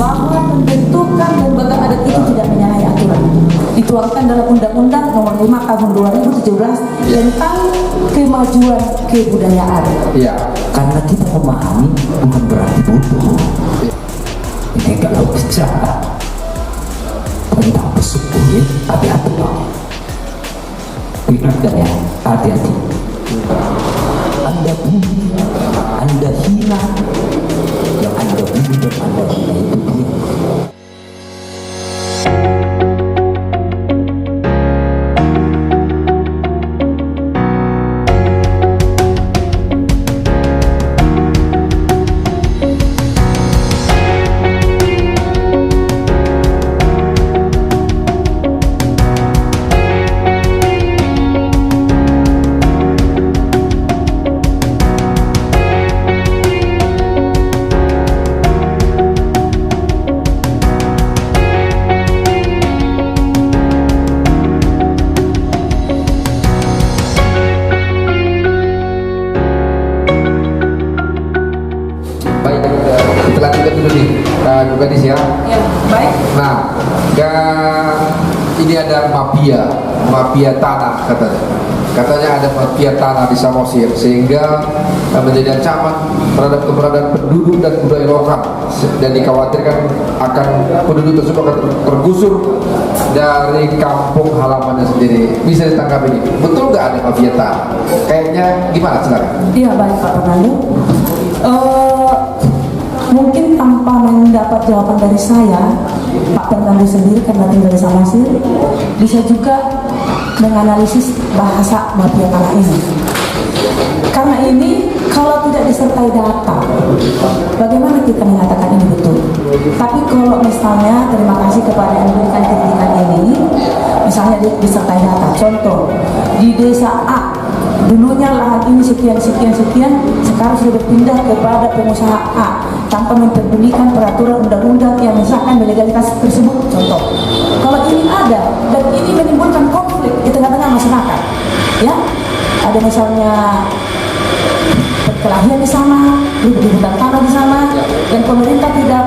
bahwa pembentukan lembaga adat itu tidak menyalahi aturan. Dituangkan dalam Undang-Undang Nomor 5 Tahun 2017 tentang kemajuan kebudayaan. Iya. Karena kita memahami bukan berarti bodoh. Ini kalau bicara tentang pesuku, hati-hati dong. Ingat ya, hati-hati. Anda puji, Anda hina, yang Anda puji dan Anda hina itu dia. Gadis ya. Ya, baik. Nah, ini ada mafia tanah katanya ada mafia tanah di Samosir sehingga menjadi ancaman terhadap keberadaan penduduk dan budaya lokal dan dikhawatirkan akan penduduk tersebut akan tergusur dari kampung halamannya sendiri. Bisa ditangkap ini, betul nggak ada mafia tanah? Kayaknya gimana silakan? Iya baik Pak Fernando. Mungkin tanpa mendapat jawaban dari saya, Pak Fernando sendiri karena tinggal di Samosir bisa juga menganalisis bahasa mafia tanah ini. Karena ini kalau tidak disertai data, bagaimana kita mengatakan ini betul? Tapi kalau misalnya terima kasih kepada yang memberikan kritikan ini, misalnya disertai data. Contoh di desa A dulunya lahan ini sekian, sekarang sudah berpindah kepada pengusaha A tanpa memperdulikan peraturan undang-undang yang misalkan melegalitas tersebut. Contoh, kalau ini ada dan ini menimbulkan konflik di tengah-tengah masyarakat, ya, ada misalnya perkelahian di sana, rebutan tanah di sana, dan pemerintah tidak,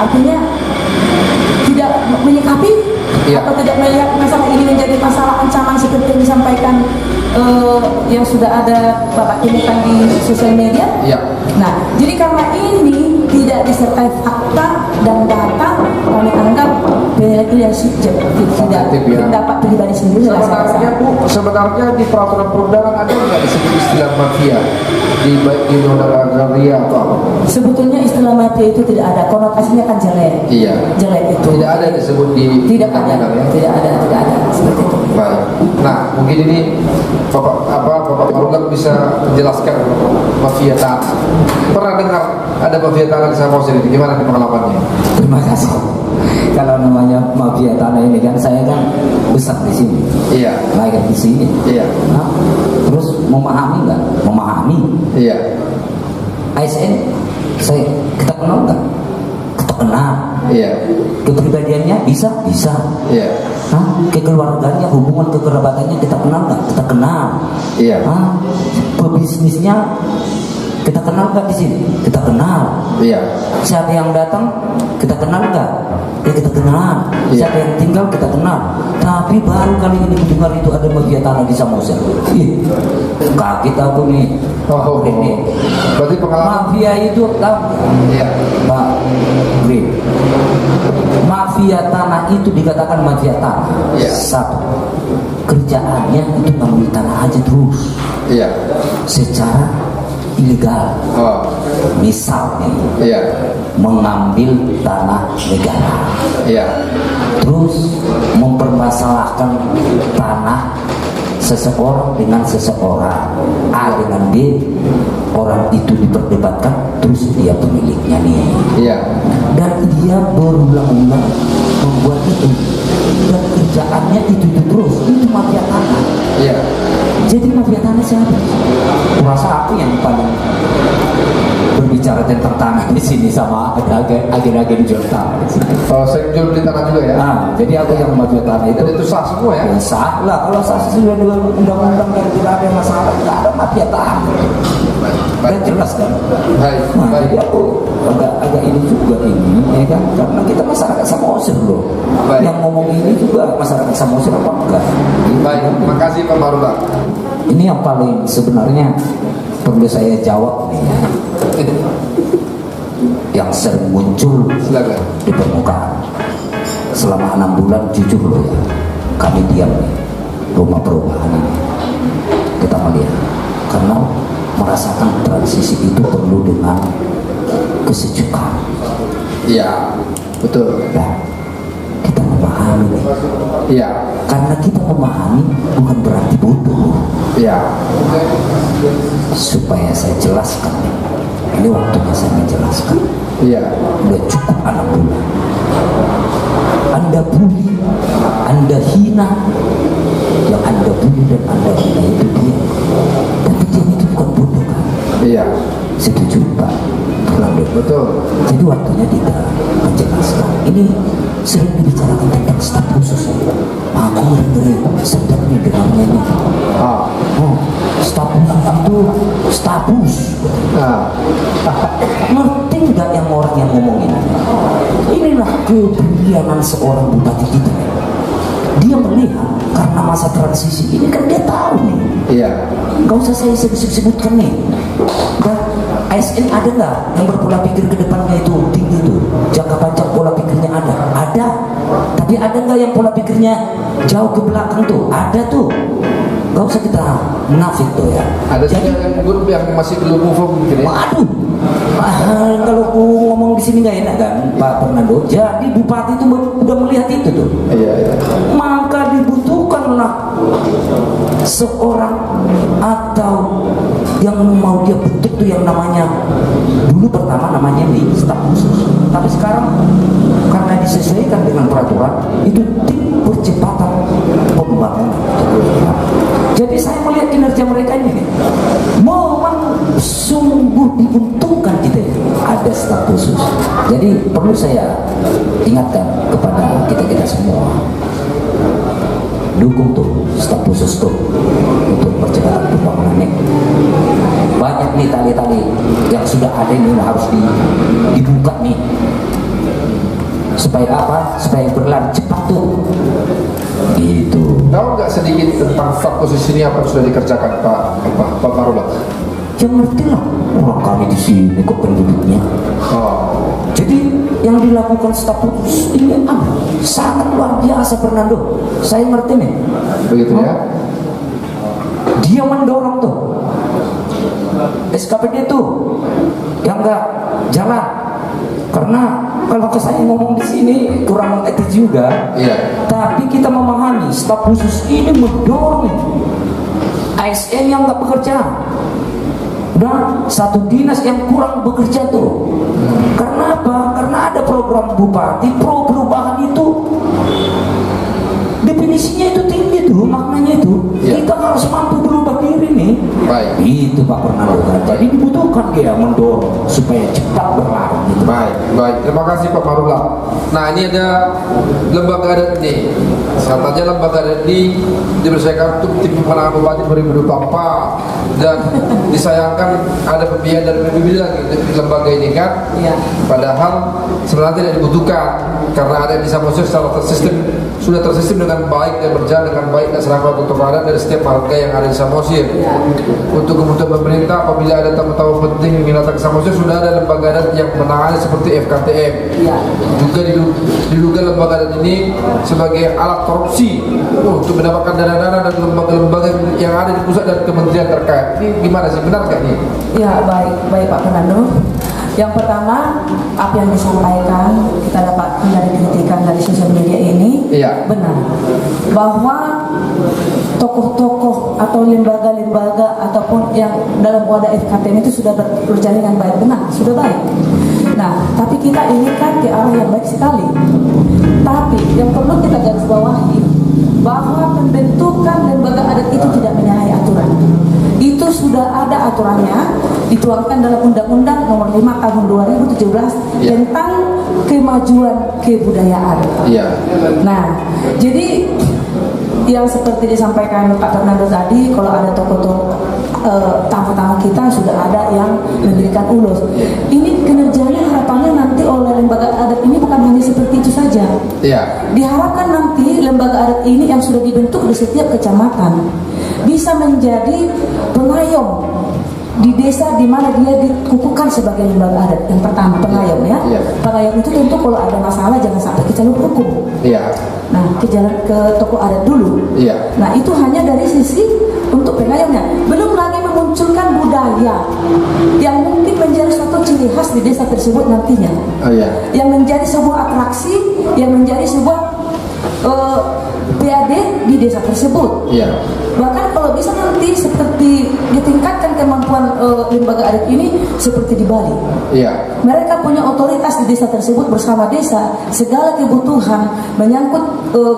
artinya tidak menyikapi atau tidak melihat masalah ini menjadi masalah ancaman seperti yang disampaikan yang sudah ada Bapak temukan di sosial media. Nah, jadi karena ini tidak disertai fakta dan data, kami anggap penilaian tidak pendapat pribadi sendiri. Sebenarnya di peraturan perundangan ada nggak disebut istilah mafia di undang-undang agraria atau apa? Sebetulnya istilah mafia itu tidak ada, konotasinya kan jelek. Iya. Jelek itu. Tidak ada disebut di tidak ada seperti itu. Baik. Nah, mungkin ini Bapak Marunggat bisa menjelaskan mafia tanah. Pernah dengar ada mafia tanah di Samosir ini? Gimana pengalamannya? Terima kasih. Kalau namanya mafia tanah ini kan saya kan besar di sini. Iya. Lahir di sini. Iya. Nah, terus memahami nggak? Memahami. Iya. ASN kita kenal nggak? Kita kenal. Iya. Kepribadiannya bisa. Iya. Kekeluarganya, hubungan kekerabatannya kita kenal nggak? Kita kenal. Iya. Pebisnisnya kita kenal nggak di sini? Kita kenal. Iya. Siapa yang datang kita kenal nggak? Ya kita kenal. Iya. Siapa yang tinggal kita kenal. Tapi baru kali ini mendengar itu ada mafia tanah di Samosir. Kaget aku nih. Ini. Berarti pengalaman Mafia itu tahu? Iya. Pak Green. Mafia tanah itu dikatakan mafia tanah. Iya. Satu, kerjaannya itu ngambil tanah aja terus. Iya. Secara ilegal. Misalnya, Iya. mengambil tanah negara. Iya. Terus mempermasalahkan tanah seseorang dengan seseorang, A dengan B, orang itu diperdebatkan, terus dia pemiliknya nih. Iya. Dan dia berulang-ulang membuat itu, dan kerjaannya itu terus, itu mafia tanah. Iya. Jadi mafia tanah siapa? Kurasa aku yang paling berbicara tentang tanah di sini sama agen-agen jual tanah di sini. Kalau saya jual beli tanah juga ya. Nah, jadi aku yang mafia tanah itu. Dan itu sah semua ya. Ya sah lah, kalau sah sudah dua undang-undang dan tidak ada masalah, tidak ada mafia tanah. Dan jelas kan. Baik, Nah, baik. jadi aku agak ini juga ini, ya kan? Karena kita masyarakat Samosir loh. Baik. Yang ngomong ini juga masyarakat Samosir apa enggak? Baik, terima kasih Pak Marula. Ini yang paling sebenarnya perlu saya jawab nih ya. Yang sering muncul Silakan. di permukaan selama 6 bulan, jujur loh ya, kami diam nih rumah perubahan ini, kita melihat karena merasakan transisi itu perlu dengan kesejukan. Iya, betul. Nah, kita memahami nih. Iya, Karena kita memahami bukan berarti bodoh. iya. Supaya saya jelaskan nih, ini waktunya saya menjelaskan. Iya. Udah cukup 6 bulan. Anda bully, Anda hina. Yang Anda bully dan Anda hina itu dia. Tapi dia itu bukan bodoh kan? Iya. Setuju Pak Fernando? Betul. Jadi waktunya kita menjelaskan. Ini sering dibicarakan tentang staf khusus. Aku ngeri sedang nih dengannya ini. Ah. Oh, staf khusus itu status. Nah, Ngerti nggak yang orang yang ngomong ini? Inilah kebrilianan seorang bupati kita. Dia melihat karena masa transisi ini kan dia tahu nih. iya. Gak usah saya sebutkan nih. Dan ASN ada nggak yang berpola pikir ke depannya itu tinggi itu, jangka panjang pola pikirnya ada. Ada. Tapi ada nggak yang pola pikirnya jauh ke belakang tuh? Ada tuh. Gak usah kita munafik tuh ya. Ada juga yang grup yang masih belum move on mungkin ya. Waduh, kalau aku ngomong di sini nggak enak kan, Pak Fernando. Jadi bupati itu udah melihat itu tuh. Iya, iya. Maka dibutuhkanlah seorang atau yang mau dia bentuk tuh yang namanya dulu pertama namanya di staf khusus. Tapi sekarang karena disesuaikan dengan peraturan itu tim percepatan pembangunan. Jadi saya melihat kinerja mereka ini memang sungguh diuntungkan kita itu ada staf khusus. Jadi perlu saya ingatkan kepada kita semua, dukung tuh staf khusus tuh untuk percepatan pembangunan ini. Banyak nih tali-tali yang sudah ada ini harus dibuka nih. Supaya apa? Supaya berlari cepat tuh. Gitu. Tahu nggak sedikit tentang staf khusus ini apa yang sudah dikerjakan Pak Marula? Ya ngerti lah, orang kami di sini kok penduduknya. Oh, Jadi yang dilakukan staf khusus ini sangat luar biasa Fernando. Saya ngerti nih. begitu ya? Dia mendorong tuh SKPD tuh yang nggak jalan. Karena kalau saya ngomong di sini kurang etis juga. Iya. Tapi kita memahami staf khusus ini mendorong ASN yang nggak bekerja dan satu dinas yang kurang bekerja tuh. Karena apa? Karena ada program bupati pro perubahan itu definisinya itu tinggi tuh, maknanya itu Ya. kita harus mampu berubah diri nih. Baik. Itu Pak Fernando kan. Jadi dibutuhkan dia mendorong supaya cepat berlari gitu. Baik, baik. Terima kasih Pak Marula. Nah, ini ada lembaga adat ini. Katanya lembaga adat ini diberdayakan untuk tim pemenangan bupati 2024 dan disayangkan ada pembiayaan dari PBB lagi untuk lembaga ini kan. Iya. Padahal sebenarnya tidak dibutuhkan karena ada di Samosir secara sudah tersistem dengan baik dan berjalan dengan baik dan serangkaian tokoh adat dari setiap marga yang ada di Samosir. Untuk kebutuhan pemerintah apabila ada tamu-tamu penting yang datang ke Samosir sudah ada lembaga adat yang menangani seperti FKTM. Iya. Juga diduga lembaga adat ini sebagai alat korupsi untuk mendapatkan dana-dana dan lembaga-lembaga yang ada di pusat dan kementerian terkait. Ini gimana sih, benar nggak ini? Ya, baik Pak Fernando. Yang pertama, apa yang disampaikan kita dapatkan dari kritikan dari sosial media ini Iya. benar, bahwa tokoh-tokoh atau lembaga-lembaga ataupun yang dalam wadah FKTM itu sudah berjalan dengan baik, benar, sudah baik. Nah, tapi kita ini kan ke arah yang baik sekali. Tapi yang perlu kita garis bawahi bahwa pembentukan lembaga adat itu tidak menyalahi aturan. aturannya dituangkan dalam Undang-Undang Nomor 5 Tahun 2017 Ya. tentang kemajuan kebudayaan. Iya. Nah, jadi yang seperti disampaikan Pak Fernando tadi, kalau ada tokoh-tokoh tamu-tamu kita sudah ada yang mendirikan ulus. Ini kinerjanya harapannya nanti oleh lembaga adat ini bukan hanya seperti itu saja. Iya. Diharapkan nanti lembaga adat ini yang sudah dibentuk di setiap kecamatan bisa menjadi pengayom di desa di mana dia dikukuhkan sebagai lembaga adat. Yang pertama pengayom ya. Iya. Pengayom itu tentu kalau ada masalah jangan sampai ke jalur hukum. Iya. Nah, ke tokoh adat dulu. Iya. Nah, itu hanya dari sisi untuk pengayomnya. Belum lagi memunculkan budaya yang mungkin menjadi suatu ciri khas di desa tersebut nantinya. Oh iya. Yang menjadi sebuah atraksi, yang menjadi sebuah PAD di desa tersebut. Iya. Bahkan kalau bisa nanti seperti ditingkatkan kemampuan lembaga adat ini seperti di Bali. Iya. Mereka punya otoritas di desa tersebut bersama desa. Segala kebutuhan menyangkut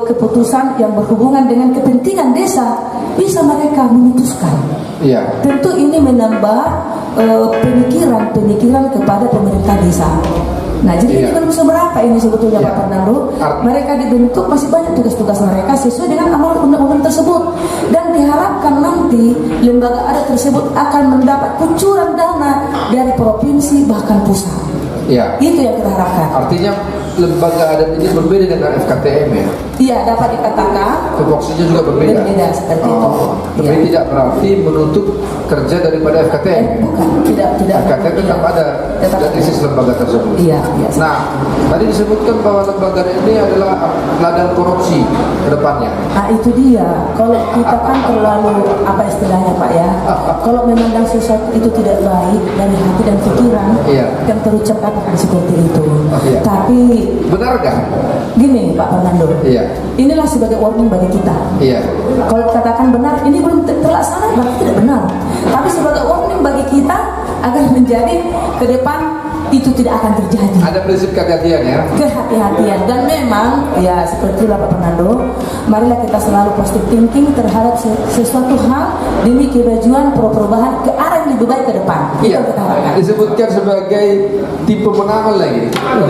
keputusan yang berhubungan dengan kepentingan desa bisa mereka memutuskan. Iya. Tentu ini menambah pemikiran kepada pemerintah desa. Nah, jadi ini belum seberapa ini sebetulnya Iya. Pak Fernando. Mereka dibentuk masih banyak tugas-tugas mereka sesuai dengan amanat undang-undang tersebut, dan diharapkan nanti lembaga adat tersebut akan mendapat kucuran dana dari provinsi bahkan pusat. Iya. Itu yang kita harapkan. Artinya lembaga adat ini berbeda dengan FKTM ya. Iya, dapat dikatakan Tupoksinya juga berbeda. berbeda seperti itu. Tapi Iya. tidak berarti menutup kerja daripada FKTM. Bukan, tidak. FKTM tetap ada Tetap dari sisi lembaga tersebut. Iya, iya. Nah, tadi disebutkan bahwa lembaga ini adalah ladang korupsi ke depannya. Nah, itu dia. Kalau kita kan terlalu apa istilahnya Pak ya? Kalau memandang sesuatu itu tidak baik dari hati dan pikiran, Iya. yang terucap akan seperti itu. Iya. Tapi Benar gak? gini Pak Fernando, Iya. inilah sebagai warning bagi kita. Iya. Kalau katakan benar, ini belum terlaksana berarti tidak benar. Tapi sebagai warning bagi kita agar menjadi ke depan itu tidak akan terjadi. Ada prinsip kehati-hatian ya. Kehati-hatian, dan memang ya seperti itulah Pak Fernando, marilah kita selalu positive thinking terhadap sesuatu hal demi kemajuan perubahan ke arah yang lebih baik ke depan. Itu Iya. yang kita harapkan. Disebutkan sebagai tim pemenangan lagi.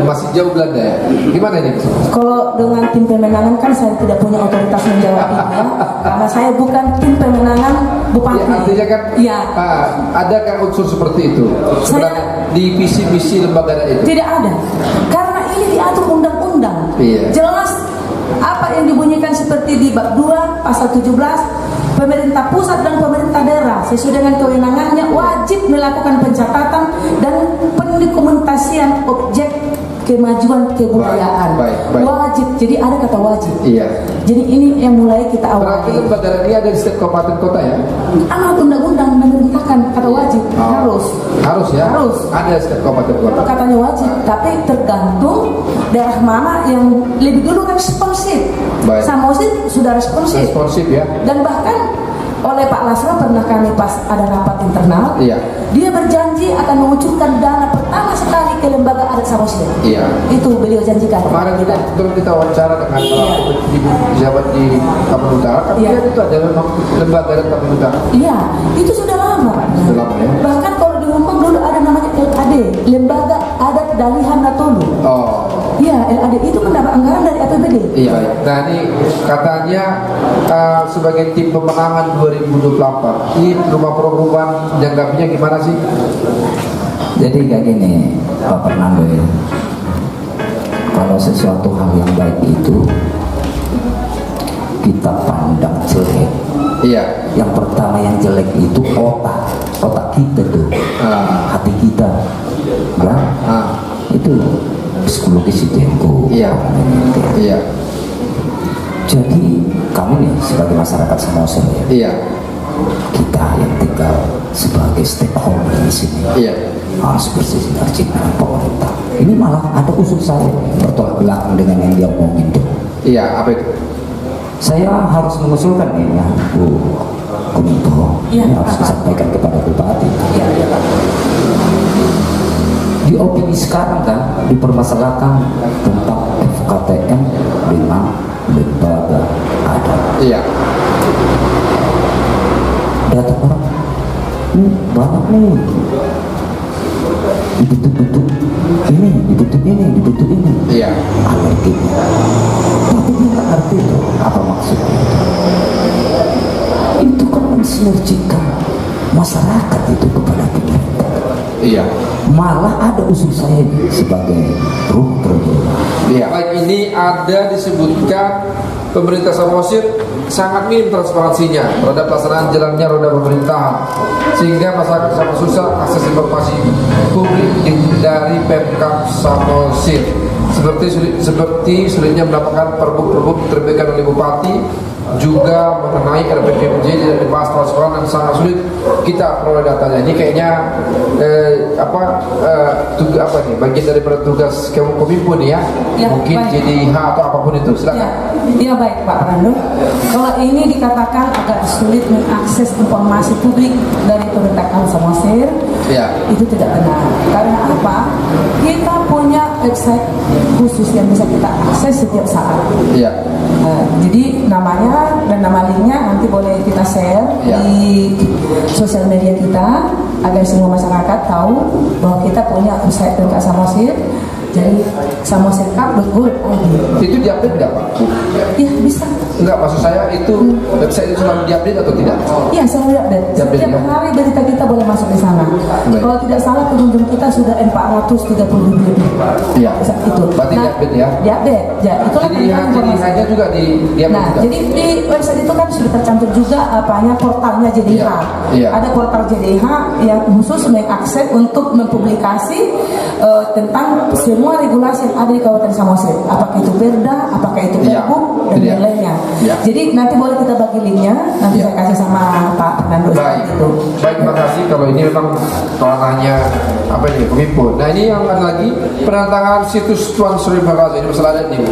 Masih jauh Belanda ya. Gimana ini? Kalau dengan tim pemenangan kan saya tidak punya otoritas menjawab ini ya, karena saya bukan tim pemenangan bupati. Ya, artinya kan Iya. adakah unsur seperti itu sebenarnya di visi-visi lembaga itu? Tidak ada, karena ini diatur undang-undang. Iya. Jelas apa yang dibunyikan seperti di bab 2 pasal 17, pemerintah pusat dan pemerintah daerah sesuai dengan kewenangannya wajib melakukan pencatatan dan pendokumentasian objek kemajuan kebudayaan. Baik. Wajib, jadi ada kata wajib. Iya. Jadi ini yang mulai kita Berarti awali. lembaga ini ada di setiap kabupaten kota ya? Amanat undang-undang memerintahkan kata wajib. Harus ya? Harus. Ada di setiap kabupaten kota. Katanya wajib, tapi tergantung daerah mana yang lebih dulu responsif. Baik. Samosir sudah responsif. Responsif ya? Dan bahkan oleh Pak Lasra pernah kami pas ada rapat internal, Iya. dia berjanji akan mengucurkan dana pertama sekali ke lembaga adat Samosir. Iya. Itu beliau janjikan. Kemarin kita wawancara dengan para pejabat di Kampung Utara, kan Iya. itu ada memang lembaga adat Kampung Utara. Iya, itu sudah lama Pak. Sudah lama, ya? Bahkan kalau di Humpang dulu ada namanya LAD, Lembaga Adat Dalihan Natolu. Oh. Iya, LAD itu mendapat anggaran dari APBD. Iya. Nah ini katanya sebagai tim pemenangan 2024, ini rumah perubahan jangkauannya gimana sih? Jadi kayak gini Pak Fernando ya, kalau sesuatu hal yang baik itu kita pandang jelek, Iya. yang pertama yang jelek itu otak kita tuh, hati kita ya, itu psikologis itu yang Iya. Iya. Jadi kami nih sebagai masyarakat Samosir ya, Iya. kita yang tinggal sebagai stakeholder di sini Iya. harus bersinergi dengan pemerintah. Ini malah ada usul saya bertolak belakang dengan yang dia omongin tuh. Iya. Apa itu? Saya harus mengusulkan ini ya, Bu Kominfo, Iya, ini harus apa? disampaikan kepada Bupati. Iya, iya Pak. Di opini sekarang kan dipermasalahkan tentang FKTM dengan lembaga adat. Iya. Data orang Ini banyak nih. Dibentuk ini, dibentuk ini, dibentuk ini. Iya. Apa artinya? Tapi dia nggak ngerti itu apa maksudnya. Itu kan mensinergikan masyarakat itu kepada pemerintah. Iya. Malah ada usul saya sebagai ruh kerja. Iya. Baik, ini ada disebutkan pemerintah Samosir sangat minim transparansinya terhadap pelaksanaan jalannya roda pemerintahan, sehingga masyarakat sangat susah akses informasi publik dari Pemkab Samosir. Seperti sulitnya mendapatkan perbuk-perbuk diterbitkan oleh bupati, juga mengenai RPPMJ tidak dibahas transparan dan sangat sulit kita peroleh datanya. Ini kayaknya tugas apa nih, bagian daripada tugas Kominfo nih ya, Ya, mungkin baik. JDIH atau apapun itu. Silakan. Ya baik Pak Rando. Kalau ini dikatakan agak sulit mengakses informasi publik dari Pemerintahan Samosir, Ya. itu tidak benar. Karena apa? Kita punya website khusus yang bisa kita akses setiap saat. Iya. Jadi namanya dan nama linknya nanti boleh kita share Ya. di sosial media kita agar semua masyarakat tahu bahwa kita punya website Pemkab Samosir. Jadi samosircup.go.id. Itu diupdate nggak Pak? Ya bisa. Enggak, maksud saya itu website itu selalu diupdate atau tidak? Iya, selalu update. Update, Setiap ya? hari berita kita boleh masuk di sana. Baik. Kalau tidak salah pengunjung kita sudah 430.000 lebih. Iya. Itu. Berarti diupdate ya? Iya, Diupdate. Ya, itulah Jadi tentang informasi. hanya juga diupdate Nah, juga? jadi di website itu kan sudah tercantum juga apanya portalnya JDIH. Iya, iya. Ada portal JDIH yang khusus mengakses untuk mempublikasi tentang semua regulasi yang ada di Kabupaten Samosir. Apakah itu Perda, apakah itu Iya, Pergub dan iya. yang lainnya. Iya. Jadi nanti boleh kita bagi linknya, nanti Iya. saya kasih sama Pak Fernando. Baik, Itu. baik, terima kasih. Kalau ini memang ranahnya apa ini, Kominfo. Nah, ini yang ada lagi penantangan situs Tuan Sri Maharaja. Ini masalah adat nih, Bu.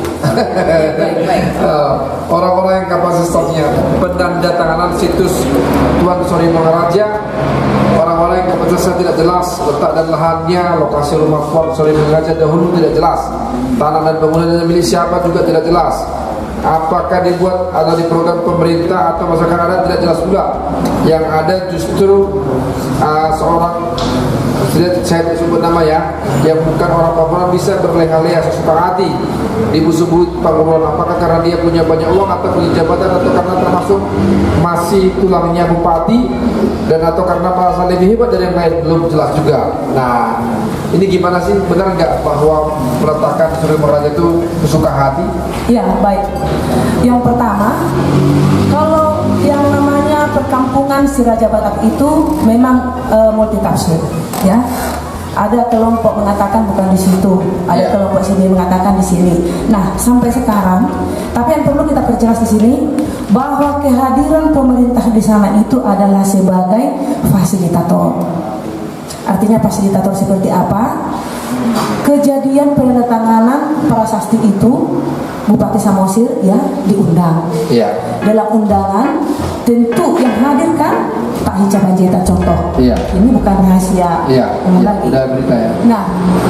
Orang-orang yang kapasitasnya penandatanganan situs Tuan Sri Maharaja, orang-orang yang kapasitasnya tidak jelas, letak dan lahannya, lokasi rumah Tuan Sri Maharaja dahulu tidak jelas, tanah dan bangunannya milik siapa juga tidak jelas. Apakah dibuat atau diprogram pemerintah atau masyarakat adat tidak jelas juga. Yang ada justru seorang, saya sebut nama ya, yang bukan orang Papua bisa berleha-leha sesuka hati disebut panggungan. Apakah karena dia punya banyak uang atau punya jabatan, atau karena termasuk masih tulangnya bupati, dan atau karena merasa lebih hebat dari yang lain, belum jelas juga. Nah, ini gimana sih, benar nggak bahwa peletakan Sri Maharaja itu sesuka hati? Ya, baik. Yang pertama, kalau yang namanya perkampungan Siraja Batak itu memang multitafsir, ya. Ada kelompok mengatakan bukan di situ, ada Ya. kelompok sini mengatakan di sini. Nah, sampai sekarang, tapi yang perlu kita perjelas di sini bahwa kehadiran pemerintah di sana itu adalah sebagai fasilitator. Artinya fasilitator seperti apa? Kejadian penandatanganan prasasti itu Bupati Samosir ya diundang. Iya. Dalam undangan tentu yang hadir kan Pak Hinca Panjaitan contoh. Iya. Ini bukan rahasia Iya. umum Ya, lagi. udah berita ya. Nah,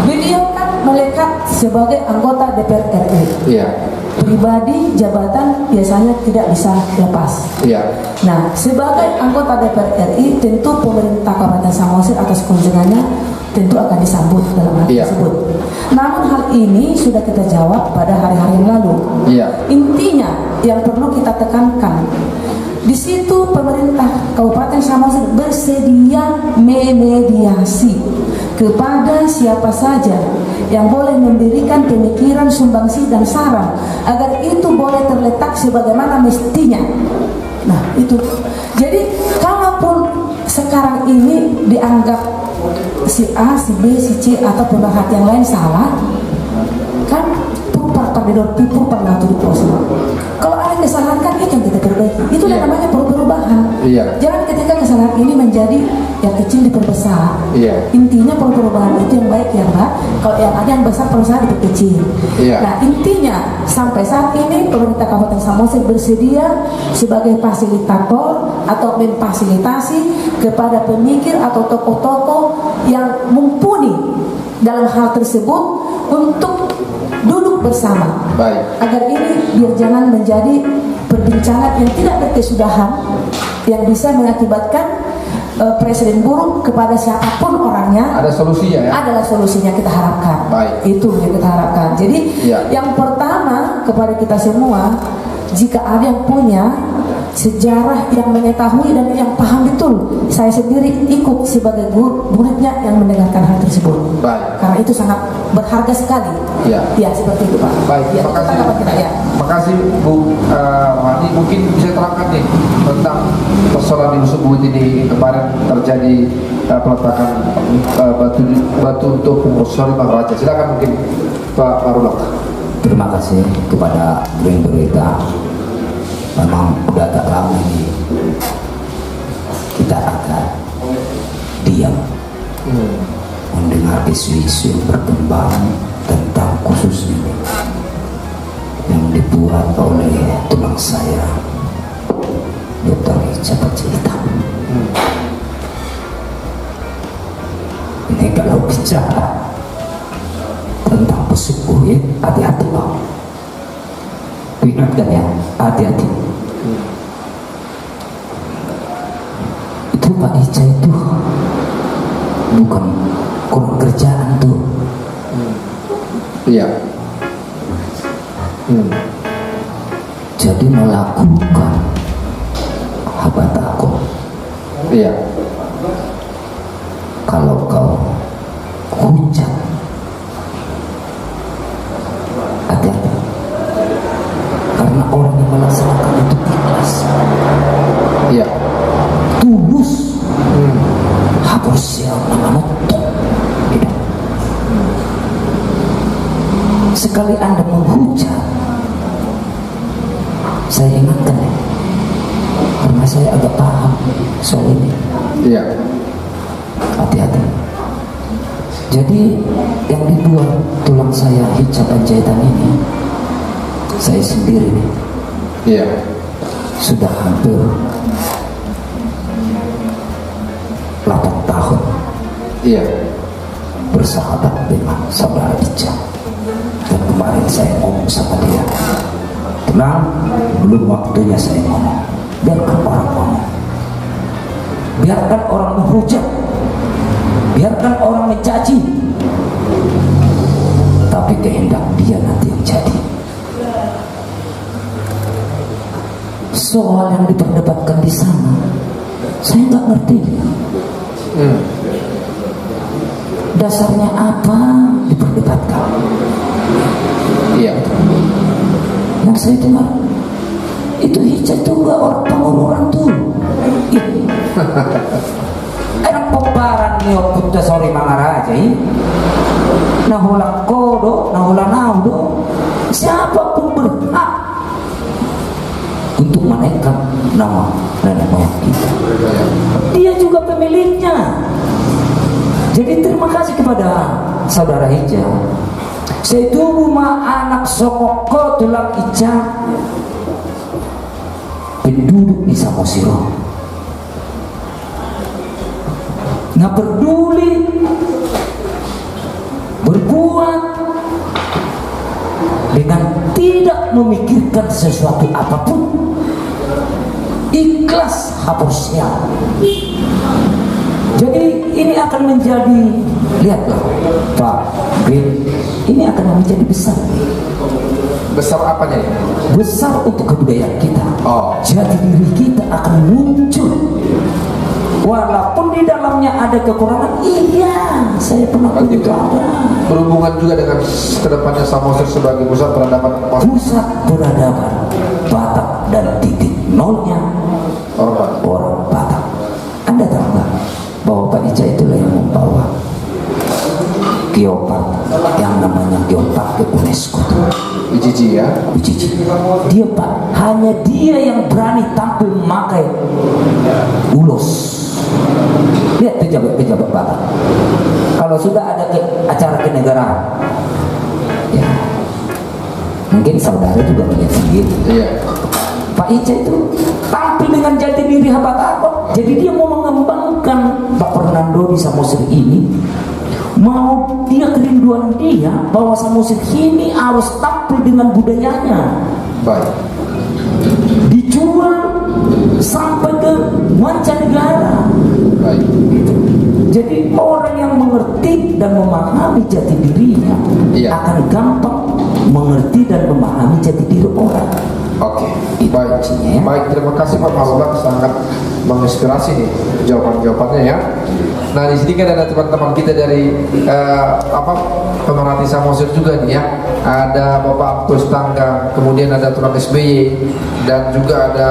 beliau kan melekat sebagai anggota DPR RI. Iya. Pribadi jabatan biasanya tidak bisa lepas. Iya. Nah, sebagai anggota DPR RI, tentu pemerintah Kabupaten Samosir atas kunjungannya tentu akan disambut dalam hal Iya. tersebut. Namun hal ini sudah kita jawab pada hari-hari yang lalu. Iya. Intinya yang perlu kita tekankan, di situ pemerintah Kabupaten Samosir bersedia memediasi kepada siapa saja yang boleh memberikan pemikiran, sumbangsi dan saran agar itu boleh terletak sebagaimana mestinya. Nah, itu. Jadi kalaupun sekarang ini dianggap si A, si B, si C atau pemerhati yang lain salah, kan pupur pernah tuh diproses. Kalau ada kesalahan kan itu yang kita perbaiki. Itulah Iya. namanya perubahan. Iya. Jangan ketika kesalahan ini menjadi yang kecil diperbesar. Iya. Intinya perubahan itu yang baik ya Mbak. Kalau yang ada yang besar perusahaan diperkecil. Iya. Nah intinya sampai saat ini pemerintah Kabupaten Samosir bersedia sebagai fasilitator atau memfasilitasi kepada pemikir atau tokoh-tokoh yang mumpuni dalam hal tersebut untuk duduk bersama. Baik. Agar ini biar jangan menjadi perbincangan yang tidak berkesudahan yang bisa mengakibatkan presiden buruk kepada siapapun orangnya Ada solusinya ya. adalah solusinya, kita harapkan. Baik. Itu yang kita harapkan. Jadi Ya. yang pertama kepada kita semua, jika ada yang punya sejarah yang mengetahui dan yang paham betul, saya sendiri ikut sebagai muridnya yang mendengarkan hal tersebut. Baik. Karena itu sangat berharga sekali. Ya. Ya, seperti itu Pak. Baik, Ya, terima itu kasih. tanggapan kita ya. Terima kasih Bu Wani. Mungkin bisa terangkan nih tentang persoalan di Musuh Bukit ini. Kemarin terjadi peletakan batu untuk pengurus Imam Raja. Silakan mungkin Pak Marulok. Terima kasih kepada Green Berita. Memang udah tak lama ini kita akan diam mendengar isu-isu yang berkembang tentang khusus ini yang dibuat oleh teman saya Dr. Ica Panjaitan. Ini kalau bicara tentang pesukuh, hati-hati Pak. Ingatkan ya, hati-hati. Itu Pak Ica itu bukan kurang kerjaan tuh. Iya. Jadi melakukan habatako. Iya. Kalau kau hujat, hati-hati. Karena orang yang melaksanakan itu ikhlas, Iya. tulus, harus siap menonton. Sekali Anda menghujat, saya ingatkan ya, karena saya agak paham soal ini. Iya. Hati-hati. Jadi yang dibuat tulang saya Ica Panjaitan ini, saya sendiri nih, Iya. sudah hampir 8 tahun Iya. bersahabat dengan saudara Ica. Dan kemarin saya ngomong sama dia, tenang, belum waktunya saya ngomong. Biarkan orang ngomong, biarkan orang menghujat, biarkan orang mencaci, tapi kehendak dia nanti yang jadi. Soal yang diperdebatkan di sana, saya nggak ngerti. Dasarnya apa diperdebatkan? Iya. Yang saya dengar itu Ica itu enggak orang pengururan tuh. Enak pembaran nih putih sore mangaraja ini. Nahulang kodo, nahulang naudo. Siapapun berhak untuk menaikkan nama nenek moyang kita. Dia juga pemiliknya. Jadi terima kasih kepada saudara Ica. Saya tunggu anak sokoko tulang Ica, penduduk di Samosir, nggak peduli berbuat dengan tidak memikirkan sesuatu apapun, ikhlas hapus siap. Jadi ini akan menjadi, lihatlah Pak Bin, ini akan menjadi besar. Besar apanya ya? Besar untuk kebudayaan kita. Oh. Jati diri kita akan muncul. Walaupun di dalamnya ada kekurangan, iya, saya pernah Berarti itu ada. berhubungan juga dengan kedepannya Samosir sebagai pusat peradaban Pusat peradaban Batak dan titik nolnya orang Batak. Anda tahu nggak bahwa Pak Ica itulah yang membawa geopark yang namanya geopark ke UNESCO. ICC ya? ICC. Dia Pak, hanya dia yang berani tampil memakai ulos. Lihat pejabat-pejabat Batak. Kalau sudah ada acara kenegaraan, ya mungkin saudara juga melihat sendiri. Iya. Pak Ica itu tampil dengan jati diri Habatako. Jadi dia mau mengembangkan Pak Fernando di Samosir ini, mau dia kerinduan dia bahwa Samosir ini harus tampil dengan budayanya, Baik. dijual sampai ke mancanegara. Baik. Jadi orang yang mengerti dan memahami jati dirinya Iya. akan gampang mengerti dan memahami jati diri orang. Oke, Itu baik. kuncinya, ya. Baik, terima kasih Pak Maulana, sangat menginspirasi nih jawaban-jawabannya ya. Nah, di sini kan ada teman-teman kita dari pemerhati Samosir juga nih ya. Ada Bapak Abdus Tangga, kemudian ada Tuan SBY, dan juga ada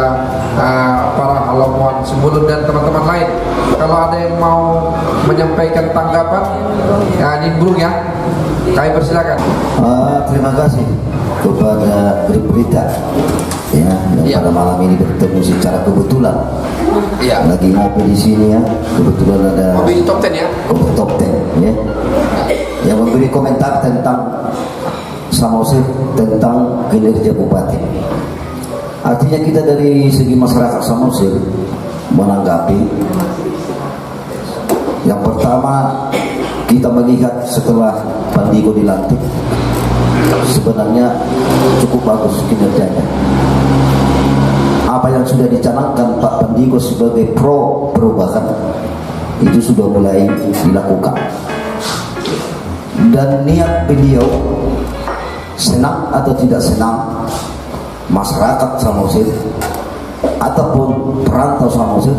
para halaman Semulun dan teman-teman lain. Kalau ada yang mau menyampaikan tanggapan, nimbrung ya. Kami persilakan. Terima kasih kepada grup berita ya, yang Iya. pada malam ini bertemu secara kebetulan. Iya. Lagi ngopi di sini ya, kebetulan ada Mobil top 10 ya. top 10 ya, yang memberi komentar tentang Samosir, tentang kinerja bupati. Artinya kita dari segi masyarakat Samosir menanggapi, yang pertama kita melihat setelah Pandiko dilantik, sebenarnya cukup bagus kinerjanya. Apa yang sudah dicanangkan Pak Pandiko sebagai pro perubahan itu sudah mulai dilakukan, dan niat beliau, senang atau tidak senang masyarakat Samosir ataupun perantau Samosir,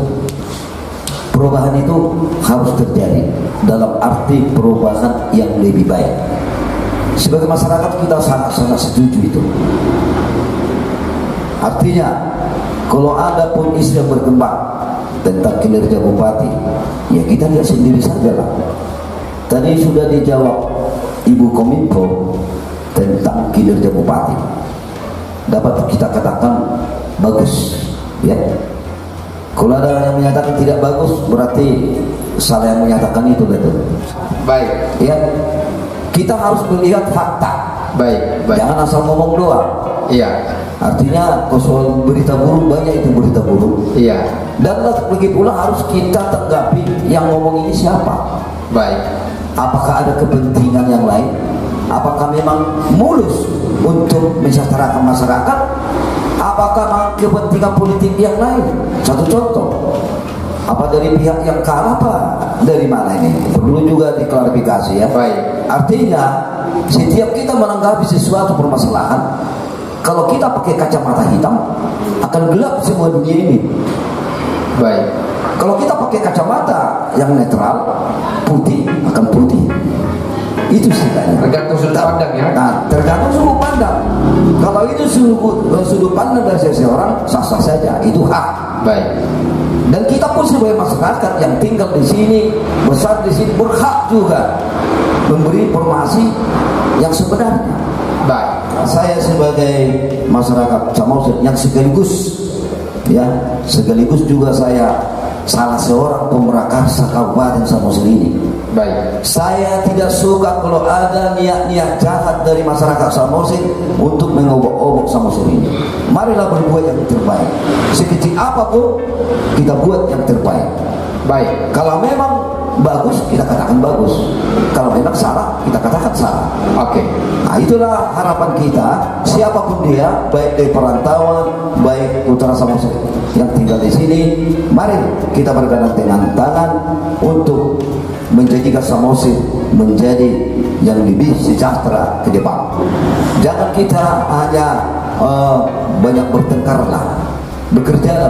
perubahan itu harus terjadi dalam arti perubahan yang lebih baik. Sebagai masyarakat kita sangat-sangat setuju itu. Artinya kalau ada pun isu yang berkembang tentang kinerja bupati, ya kita lihat sendiri saja lah. Tadi sudah dijawab Ibu Kominfo tentang kinerja bupati, dapat kita katakan bagus ya. Kalau ada yang menyatakan tidak bagus, berarti salah yang menyatakan itu, betul. Baik, Ya, kita harus melihat fakta. baik, baik. Jangan asal ngomong doang. Iya, Artinya soal berita buruk, banyak itu berita buruk. iya. Dan lagi pula harus kita tanggapi yang ngomong ini siapa. Baik, Apakah ada kepentingan yang lain? Apakah memang mulus untuk mensejahterakan masyarakat? Apakah memang kepentingan politik yang lain? Satu contoh, apa dari pihak yang kalah, apa dari mana ini? Perlu juga diklarifikasi ya. baik, Artinya setiap kita menanggapi sesuatu permasalahan, kalau kita pakai kacamata hitam akan gelap semua dunia ini. baik. Kalau kita pakai kacamata yang netral, putih akan putih. Itu istilahnya. Tergantung sudut pandang ya. Nah, tergantung sudut pandang. Kalau itu sudut pandang dari seseorang, sah-sah saja, itu hak. Baik, Dan kita pun sebagai masyarakat yang tinggal di sini, besar di sini, berhak juga memberi informasi yang sebenarnya. baik. Saya sebagai masyarakat Samosir yang sekaligus juga saya salah seorang pemrakarsa Kabupaten Samosir ini. Baik, Saya tidak suka kalau ada niat-niat jahat dari masyarakat Samosir untuk mengobok-obok Samosir ini. Marilah berbuat yang terbaik. Sekecil apapun kita buat yang terbaik. baik. Kalau memang bagus, kita katakan bagus. Kalau memang salah, kita katakan salah. Oke, Nah, itulah harapan kita, siapapun dia, baik dari perantauan, baik Utara Samosir yang tinggal di sini, mari kita bergandeng tangan untuk menjadikan Samosir menjadi yang lebih sejahtera ke depan. Jangan kita hanya banyak bertengkar lah. Bekerja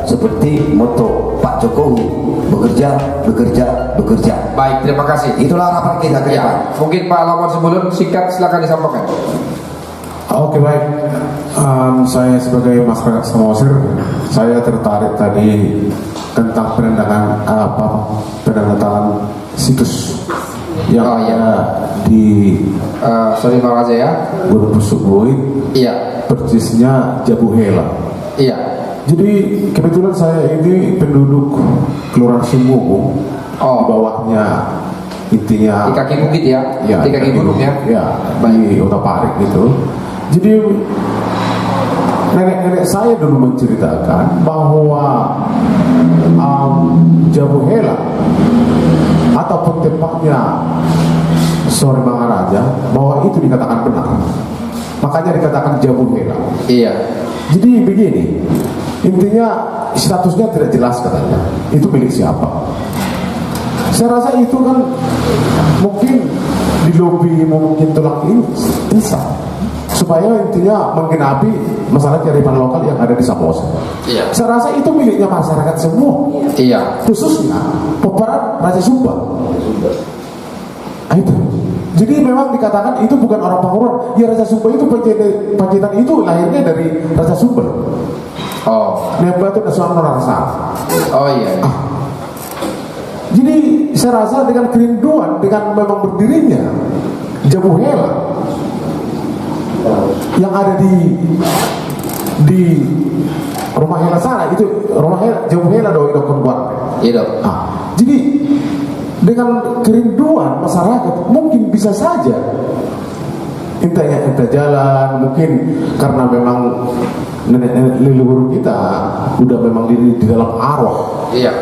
seperti moto Pak Jokowi, bekerja. baik. Terima kasih. Itulah harapan kita ke depan. Ya, mungkin Pak Lawan Semulun singkat silakan disampaikan. Oke, baik. Saya sebagai masyarakat Samosir, saya tertarik tadi tentang penandatangan situs yang Oh, iya. ada di Sorry Pak Raja ya. Gunung Pusugui, Iya, persisnya Jabuhela. iya. Jadi kebetulan saya ini penduduk Kelurahan Sumuhu, Oh. di bawahnya intinya Di kaki bukit ya, di kaki gunung ya. Ya, di Otaparik gitu. Jadi nenek-nenek saya dulu menceritakan bahwa Jabuhela ataupun tempatnya Sore Maharaja, bahwa itu dikatakan benar. Makanya dikatakan Jabuhela. Iya, Jadi begini, intinya statusnya tidak jelas katanya. Itu milik siapa? Saya rasa itu kan mungkin di lobi mungkin tulang ini bisa supaya intinya menggenapi masalah kearifan lokal yang ada di Samosir. Iya. Saya rasa itu miliknya masyarakat semua, Iya. khususnya peperan Raja Sumba. Itu. Jadi memang dikatakan itu bukan orang Panguruan. Ya Raja Sumba itu Pacitan itu lahirnya dari Raja Sumba. Oh. Nemba itu Nasuan Rasa. Oh iya. Jadi saya rasa dengan kerinduan, dengan memang berdirinya Jabu Hela yang ada di rumah Hela sana, itu rumah Hela, Jabu Hela dong itu buat. Iya. Jadi dengan kerinduan masyarakat mungkin bisa saja entah jalan, mungkin karena memang nenek leluhur kita udah memang di dalam arwah. Iya.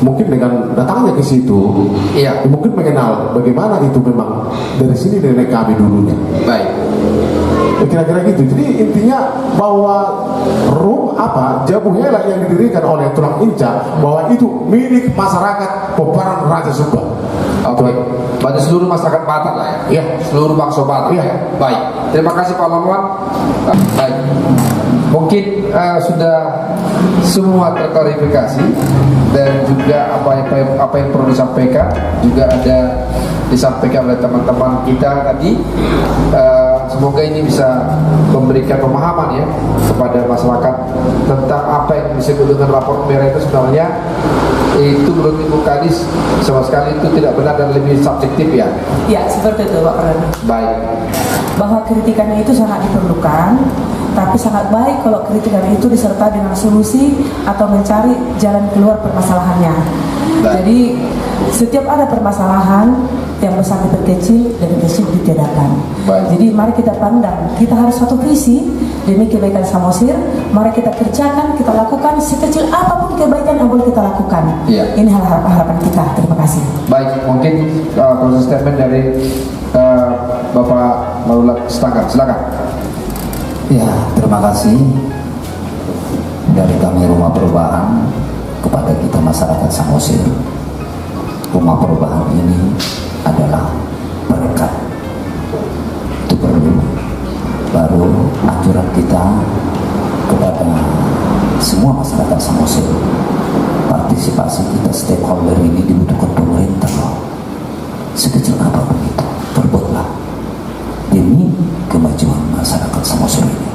Mungkin dengan datangnya ke situ, Iya. mungkin mengenal bagaimana itu memang dari sini nenek kami dulunya. Baik. Ya, kira-kira gitu. Jadi intinya bahwa Jabu Hela yang didirikan oleh Tulang Inca bahwa itu milik masyarakat peperan Raja Sumba. Oke. Pada seluruh masyarakat Batak lah ya. Iya. Seluruh bangsa Batak. Iya. Ya. Baik. Terima kasih Pak Lamuan. Baik. Mungkin sudah semua terklarifikasi dan juga apa yang perlu disampaikan juga ada disampaikan oleh teman-teman kita tadi. Semoga ini bisa memberikan pemahaman ya kepada masyarakat tentang apa yang disebut dengan rapor merah itu sebenarnya itu menurut Ibu Kadis sama sekali itu tidak benar dan lebih subjektif ya. Ya, seperti itu Pak Perdana. Baik. Bahwa kritikannya itu sangat diperlukan, tapi sangat baik kalau kritikan itu disertai dengan solusi atau mencari jalan keluar permasalahannya. Baik. Jadi setiap ada permasalahan yang besar diperkecil dan yang kecil ditiadakan. Baik. Jadi mari kita pandang, kita harus satu visi demi kebaikan Samosir. Mari kita kerjakan, kita lakukan sekecil apapun kebaikan yang boleh kita lakukan. Iya. Ini harapan kita. Terima kasih. Baik, mungkin proses statement dari Bapak Maulak Setanggar, silakan. Ya, terima kasih dari kami Rumah Perubahan kepada kita masyarakat Samosir. Rumah Perubahan ini adalah berkat. Itu perlu. Baru anjuran kita kepada semua masyarakat Samosir. Partisipasi kita stakeholder ini dibutuhkan pemerintah. Sekecil apapun itu, perbuatlah demi kemajuan masyarakat Samosir ini.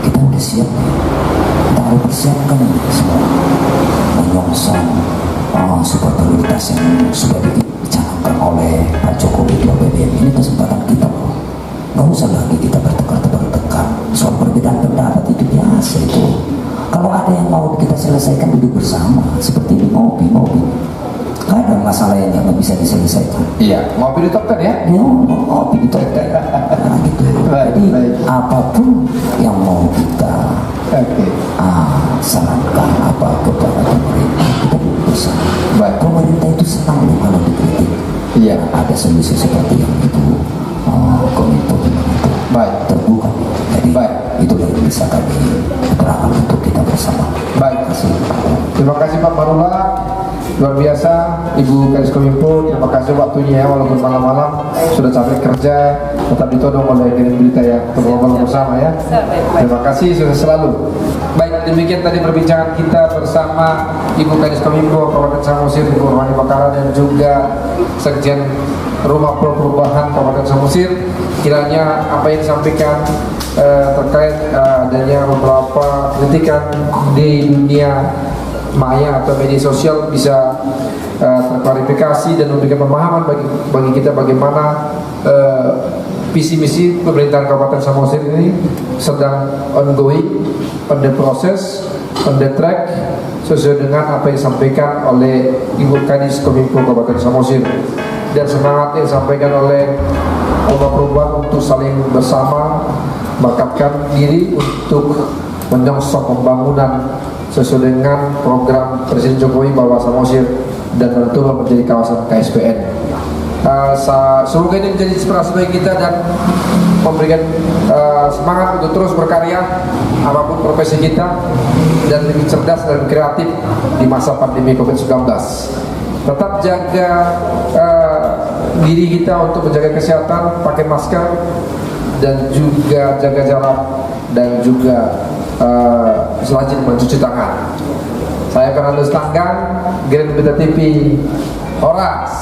Kita udah siap nih. Kita harus persiapkan ini semua. Menyongsong super prioritas yang sudah dicanangkan oleh Pak Jokowi di APBN. Ini kesempatan kita loh. Gak usah lagi kita bertengkar soal perbedaan pendapat, itu biasa itu. Kalau ada yang mau kita selesaikan, duduk bersama seperti di ngopi. Gak ada masalah yang nggak bisa diselesaikan. Iya, ngopi di top 10 ya. Ya, ngopi di top 10. Nah, gitu. Jadi apapun yang mau kita sarankan apa kepada pemerintah, kita duduk bersama. Baik. Pemerintah itu senang loh kalau dikritik. Iya. Ada solusi seperti yang itu. Kominfo itu Baik. terbuka. Jadi Baik. itu yang bisa kami terapkan untuk kita bersama. Baik. Terima kasih Pak Marula. Luar biasa Ibu Kadis Kominfo, terima kasih waktunya ya, walaupun malam-malam sudah capek kerja, tetap ditodong oleh Kirim Berita ya, untuk ngobrol bersama ya. Terima kasih, sukses selalu. Baik, demikian tadi perbincangan kita bersama Ibu Kadis Kominfo Kabupaten Samosir, Ibu Rohani Bakara, dan juga Sekjen Rumah Perubahan Kabupaten Samosir. Kiranya apa yang disampaikan terkait adanya beberapa kritikan di dunia maya atau media sosial bisa terklarifikasi dan memberikan pemahaman bagi kita bagaimana visi misi pemerintahan Kabupaten Samosir ini sedang ongoing, on the process, on the track, sesuai dengan apa yang disampaikan oleh Ibu Kadis Kominfo Kabupaten Samosir, dan semangat yang disampaikan oleh Rumah Perubahan untuk saling bersama mengangkatkan diri untuk menyongsong pembangunan sesuai dengan program Presiden Jokowi bahwa Samosir dan Danau menjadi kawasan KSPN. Semoga ini menjadi inspirasi bagi kita dan memberikan semangat untuk terus berkarya apapun profesi kita dan lebih cerdas dan kreatif di masa pandemi COVID-19. Tetap jaga diri kita untuk menjaga kesehatan, pakai masker dan juga jaga jarak dan juga rajin mencuci tangan. Saya Fernando Stanggang, Grand Berita TV, Horas.